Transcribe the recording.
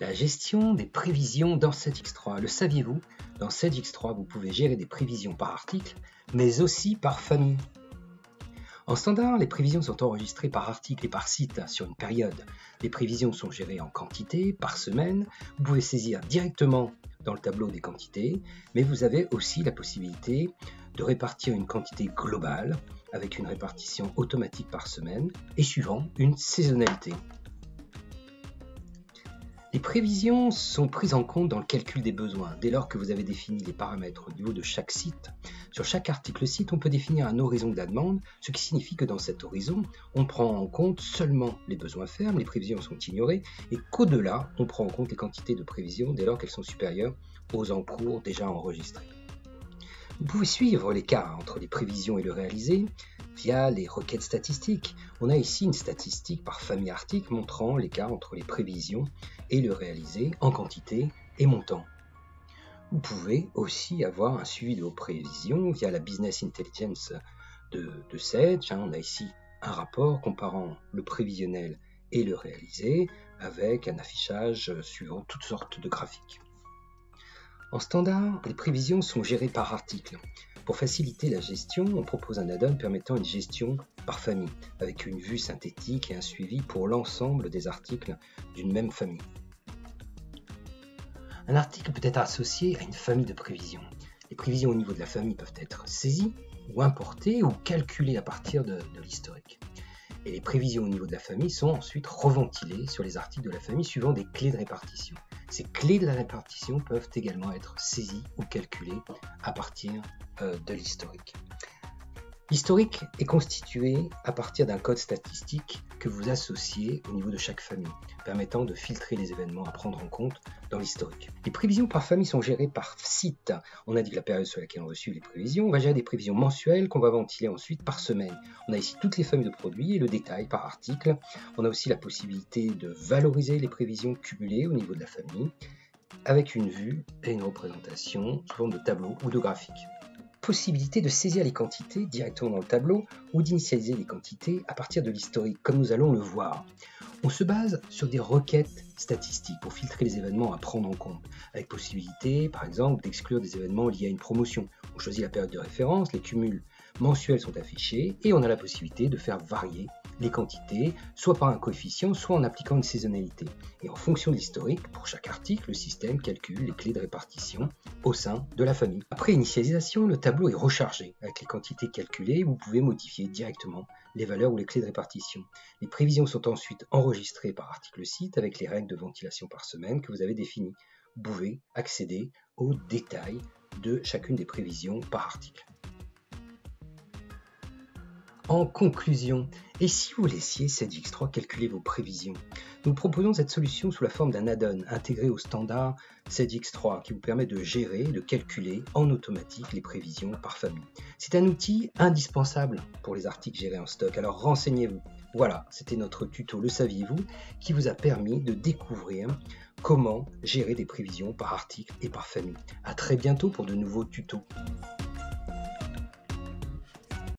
La gestion des prévisions dans Sedgix3. Le saviez-vous? Dans Sedgix3, vous pouvez gérer des prévisions par article, mais aussi par famille. En standard, les prévisions sont enregistrées par article et par site sur une période. Les prévisions sont gérées en quantité, par semaine. Vous pouvez saisir directement dans le tableau des quantités, mais vous avez aussi la possibilité de répartir une quantité globale avec une répartition automatique par semaine et suivant une saisonnalité. Les prévisions sont prises en compte dans le calcul des besoins. Dès lors que vous avez défini les paramètres au niveau de chaque site, sur chaque article site, on peut définir un horizon de la demande, ce qui signifie que dans cet horizon, on prend en compte seulement les besoins fermes, les prévisions sont ignorées, et qu'au-delà, on prend en compte les quantités de prévisions dès lors qu'elles sont supérieures aux encours déjà enregistrés. Vous pouvez suivre l'écart entre les prévisions et le réalisé via les requêtes statistiques. On a ici une statistique par famille article montrant l'écart entre les prévisions et le réalisé en quantité et montant. Vous pouvez aussi avoir un suivi de vos prévisions via la Business Intelligence de Sedge. On a ici un rapport comparant le prévisionnel et le réalisé avec un affichage suivant toutes sortes de graphiques. En standard, les prévisions sont gérées par article. Pour faciliter la gestion, on propose un add-on permettant une gestion par famille, avec une vue synthétique et un suivi pour l'ensemble des articles d'une même famille. Un article peut être associé à une famille de prévisions. Les prévisions au niveau de la famille peuvent être saisies, ou importées, ou calculées à partir de l'historique. Et les prévisions au niveau de la famille sont ensuite reventilées sur les articles de la famille suivant des clés de répartition. Ces clés de la répartition peuvent également être saisies ou calculées à partir de l'historique. L'historique est constitué à partir d'un code statistique que vous associez au niveau de chaque famille, permettant de filtrer les événements à prendre en compte dans l'historique. Les prévisions par famille sont gérées par site. On indique la période sur laquelle on veut suivre les prévisions. On va gérer des prévisions mensuelles qu'on va ventiler ensuite par semaine. On a ici toutes les familles de produits et le détail par article. On a aussi la possibilité de valoriser les prévisions cumulées au niveau de la famille avec une vue et une représentation sous forme de tableau ou de graphique. Possibilité de saisir les quantités directement dans le tableau ou d'initialiser les quantités à partir de l'historique, comme nous allons le voir. On se base sur des requêtes statistiques pour filtrer les événements à prendre en compte, avec possibilité, par exemple, d'exclure des événements liés à une promotion. On choisit la période de référence, les cumuls mensuels sont affichés et on a la possibilité de faire varier les quantités, soit par un coefficient, soit en appliquant une saisonnalité. Et en fonction de l'historique, pour chaque article, le système calcule les clés de répartition au sein de la famille. Après initialisation, le tableau est rechargé. Avec les quantités calculées, vous pouvez modifier directement les valeurs ou les clés de répartition. Les prévisions sont ensuite enregistrées par article site avec les règles de ventilation par semaine que vous avez définies. Vous pouvez accéder aux détails de chacune des prévisions par article. En conclusion, et si vous laissiez Sedgix3 calculer vos prévisions? Nous proposons cette solution sous la forme d'un add-on intégré au standard Sedgix3 qui vous permet de gérer et de calculer en automatique les prévisions par famille. C'est un outil indispensable pour les articles gérés en stock, alors renseignez-vous. Voilà, c'était notre tuto Le saviez-vous qui vous a permis de découvrir comment gérer des prévisions par article et par famille. À très bientôt pour de nouveaux tutos.